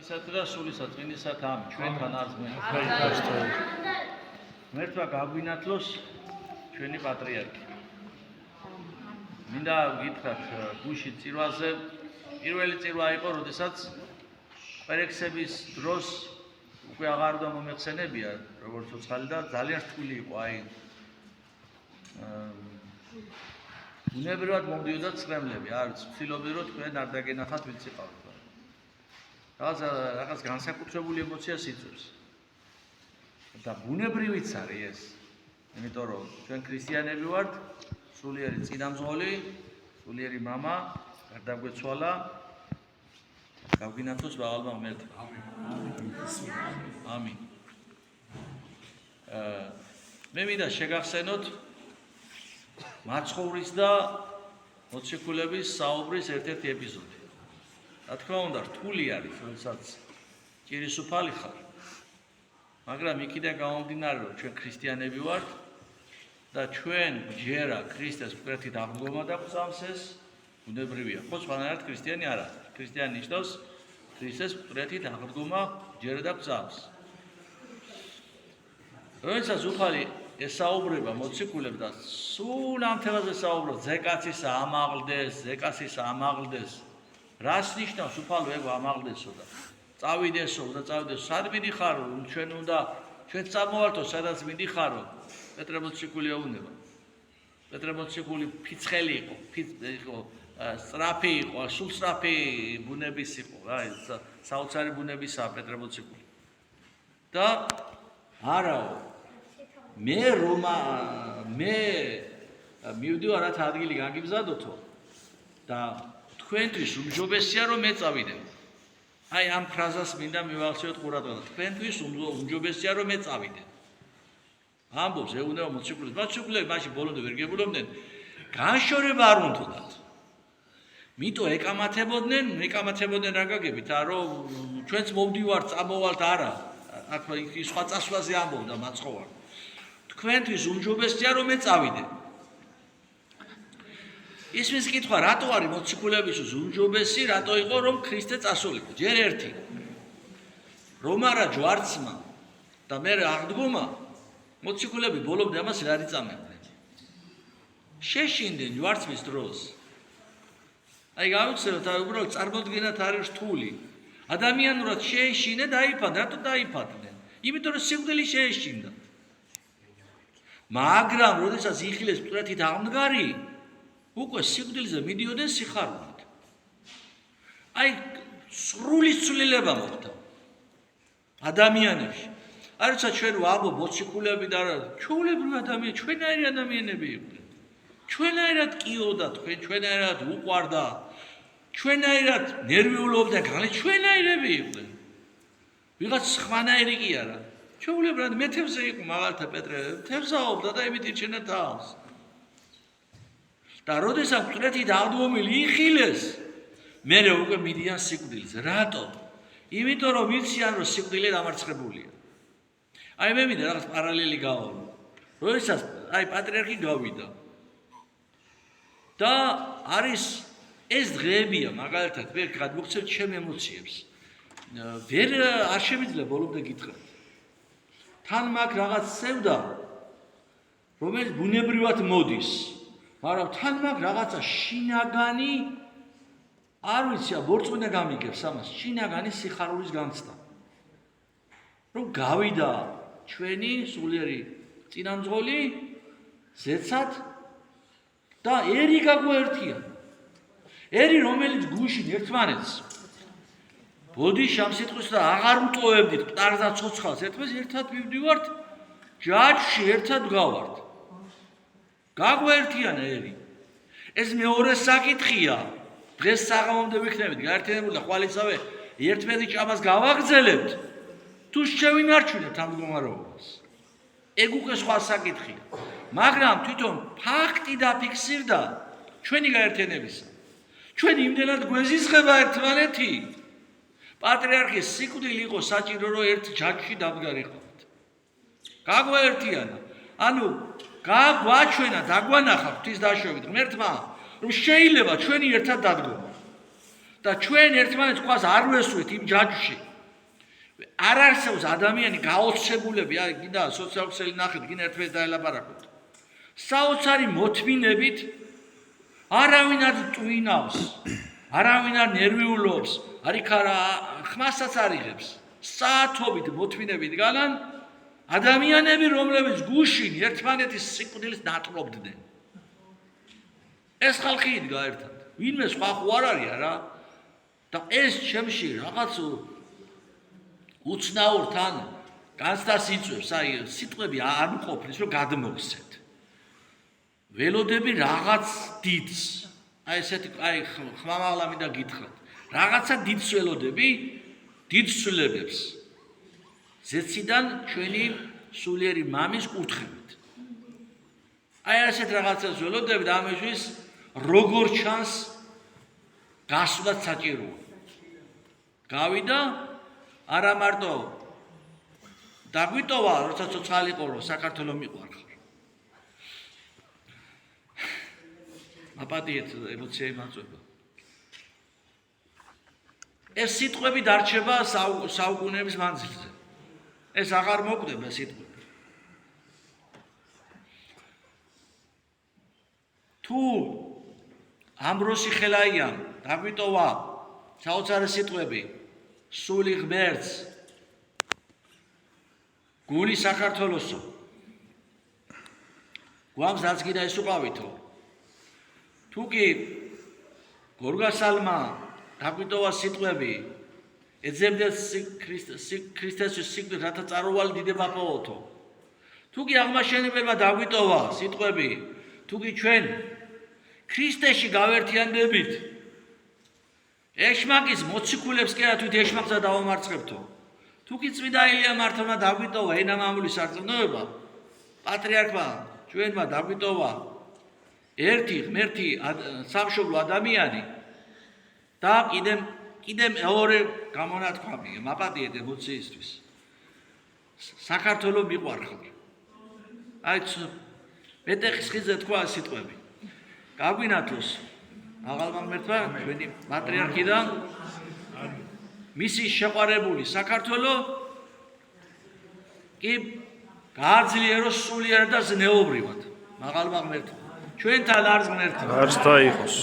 ისათა და სულისა წმინდისათა ამ ჩვენთან არზმენ. ღმერთმა გაგვინათლოს ჩვენი პატრიარქი. მინდა გითხრათ გუში წირვაზე პირველი წირვა იყო, როდესაც პერექსების დროს უკვე აღარ უნდა მომეხსენებია, როგორც ცოცხალი და ძალიან რთული იყო, აი ბუნებრივად მომდიოდა წრემლები, არც ვცდილობდი რომ თქვენ არ დაგენახათ ვინც იყავთ. რაღაც განსაკუთრებული ემოციას იწვევს. და ბუნებრივიც არის ეს. იმიტომ რომ ჩვენ ქრისტიანები ვართ, სულიერი წინამძღოლი, სულიერი მამა, გარდაგვეცვალა, გავგინათლოს მაღალმა ღმერთმა. ამინ. მე მინდა შეგახსენოთ მაცხოვრის და მოციქულების საუბრის ერთ-ერთი ეპიზოდი. რა თქმა უნდა, რთული არის, როდესაც ჭირისუფალი ხარ. მაგრამ იქიდან გამომდინარე, რომ ჩვენ ქრისტიანები ვართ და ჩვენ ჯერა ქრისტეს მკვეთრით აღდგომა დაგწამს ეს ბუნებრივია. ხო, სხვანაირად ქრისტიანი არ არის. ქრისტიანი ნიშნავს ქრისტეს მკვეთრით აღდგომა ჯერა დაგწამს. როდესაც უფალი ესაუბრება მოციქულებს და სულ ამ თემაზე საუბრობს, ზეკაცის ამაღლდეს. რას ნიშნავს უფალო ეგ ამაღლდესო და წავიდესო, სად მიდიხარო, ჩვენ წამოვართო, სადაც მიდიხარო. პეტრე მოციქული ეუბნება. პეტრე მოციქული ფიცხელი იყო, სწრაფი იყო, სულ სწრაფი ბუნების იყო, რა, საოცარი ბუნებისაა პეტრე მოციქული. და არაო, მე მივდივარ რათა ადგილი გაგიბზადოთო და თქვენთვის უმჯობესია რომ მე წავიდე. აი ამ ფრაზას მინდა მივახციოთ ყურადღება. თქვენთვის უმჯობესია რომ მე წავიდე. ამბობს ეუბნება მოციქულებს. მოციქულები მაშინ ბოლომდე ვერ გებულობდნენ. განშორება არ უნდათ. მიტო ეკამათებოდნენ რა გაგებით, რომ ჩვენც მოვდივართ, წამოვალთ არა. აქ სხვა წასვლაზე ამბობდა მაცხოვარ. თქვენთვის უმჯობესია რომ მე წავიდე. ისმის კითხვა, რატო არის მოციქულებისთვის უმჯობესი, რატო იყო რომ ქრისტე წასულიყო? ჯერ ერთი. რომ არა ჯვარცმა და მე აღდგომა, მოციქულები ბოლომდე ამას არ იწამებდნენ. შეშინდნენ ჯვარცმის დროს. აი გავიხსენოთ, აი უბრალოდ წარმოდგენათ არის რთული. ადამიანურად შეეშინე დაიფადე, რატო დაიფადნენ? იმიტომ რომ სიკვდილი შეეშინდა. მაგრამ როდესაც იხილეს მკვეთრით აღმდგარი, უკვე სიკვდილზე მიდიოდნენ სიხარულით. აი სრული ცვლილება მოხდა ადამიანებში. არ ვიცი ჩვენ ვამბობ მოციქულები და ჩვეულებრივი ადამიანები, ჩვენაირი ადამიანები იყვნენ. ჩვენაირად კიოდა თქვენ, ჩვენაირად უყვარდა, ჩვენაირად ნერვიულობდა, ჩვენაირები იყვნენ. ვიღაც სხვანაირი კი არა. ჩვეულებრივად მეთევზე იყო მაგალითად პეტრე, თევზაობდა და იმით ირჩენა თავს. და როდესაც მკვეთრით აღდგომილი იხილეს, მერე უკვე მიდიან სიკვდილზე. რატო? იმიტომ რომ იციან რომ სიკვდილი დამარცხებულია. აი მე მინდა რაღაც პარალელი გავავლო. როდესაც აი პატრიარქი გავიდა და არის ეს დღეებია მაგალითად ვერ გადმოგცემთ ჩემ ემოციებს. არ შემიძლია ბოლომდე გითხრათ. თან მაგ რაღაც სევდა, რომელიც ბუნებრივად მოდის. მაგრამ თან მაგ რაღაცა შინაგანი არ ვიცი, ბორწმენა გამიგებს ამას, შინაგანი სიხარულის განცდა. რომ გავიდა ჩვენი სულიერი წინამძღოლი, ზეცად და ერი გაგვაერთია. ერი რომელიც გუშინ ერთმანეთს ბოდიში ამ სიტყვის და აღარ უტოვებდით მტარს და ცოცხალს ერთმანეთს ერთად მივდივართ, ჯაჭვში ერთად გავართ. გაგვაერთიან ერი. ეს მეორე საკითხია. დღეს საღამომდე ვიქნებით გაერთიანებული და ხვალისავე ერთმანეთის ჭამას გავაგრძელებთ. თუ შევინარჩუნებთ ამ მდგომარეობას. ეგ უკვე სხვა საკითხია. მაგრამ თვითონ ფაქტი დაფიქსირდა ჩვენი გაერთიანებისა. ჩვენ იმდენად გვეზიზღება ერთმანეთი. პატრიარქის სიკვდილი იყო საჭირო რომ ერთ ჯაჭვში დამდგარიყავთ. გაგვაერთიანა. ანუ გაგვაჩვენა, დაგვანახა ღვთის დაშვებით ღმერთმა, რომ შეიძლება ჩვენი ერთად დადგომა. და ჩვენ ერთმანეთს ყავს არ ვესვით იმ ჯაჭვში. არ არსებობს ადამიანი გაოცებულები, აი გინდა სოციალურსელი ნახეთ, გინდა ერთმანეთს დაელაპარაკოთ. საოცარი მოთმინებით არავინ არ ტვინავს, არავინ არ ნერვიულობს, არიქარა ხმასაც არ იღებს. საათობით მოთმინებით განან ადამიანები, რომლებიც გუშინ ერთმანეთის სიკვდილს ნატყობდნენ. ეს ხალხი იდგა ერთად. ვინმე სხვა ხო არ არის არა? და ეს ჩემში რაღაც უცნაურთან განცდას იწვევს, აი სიტყვები არ მყოფნის, რომ გადმოგცეთ. ველოდები რაღაც დიდს. აი ესეთი აი ხმამაღლა მინდა გითხრათ. რაღაცა დიდს ველოდები, დიდ ცვლილებებს. ზეციდან ჩვენი სულიერი მამის კურთხებით. აი ასეთ რაღაცას ველოდები და ამისთვის როგორ ჩანს გასვლაც საჭიროა. გავიდა არა მარტო დაგვიტოვა, როცა ცოცხალი იყო, რომ საქართველოს მიყვარხარ. აპატიეთ ემოცია იმაწვება. ეს სიტყვები დარჩება საუკუნეების მანძილზე. ეს აღარ მოკვდება სიტყვები. თუ ამბროსი ხელაიან დაგვიტოვა საოცარი სიტყვები სული ღმერთს გული საქართველოსო გვამს რაც კიდე ეს უყავითო თუ კი გორგასალმა დაგვიტოვა სიტყვები ეძებდეს ქრისტესთვის სიკვდილს რათა წარუვალი დიდება პოვოთო თუ კი აღმაშენებელმა დაგვიტოვა სიტყვები თუ კი ჩვენ ქრისტეში გავერთიანდებით ეშმაკის მოციქულებს კი თვით ეშმაკსა დავამარცხებთო თუ კი წმინდა ილია მართლმა დაგვიტოვა ენა მამულის სარწმუნოება პატრიარქმა ჩვენმა დაგვიტოვა ერთი ღმერთი სამშობლო ადამიანი და კიდე მეორე გამონათქვამია მაპატიეთ ემოციისთვის საქართველოს მიყვარხარ აი მეტეხის ხიზე თქვა სიტყვები გაგვინათოს აღალმა ღმერთმა ჩვენი პატრიარქიდან მისი შეყვარებული საქართველოს კი გააძლიეროს სულიერად და ზნეობრივად აღალმა ღმერთმა ჩვენთან არც ღმერთი არც დაიხოს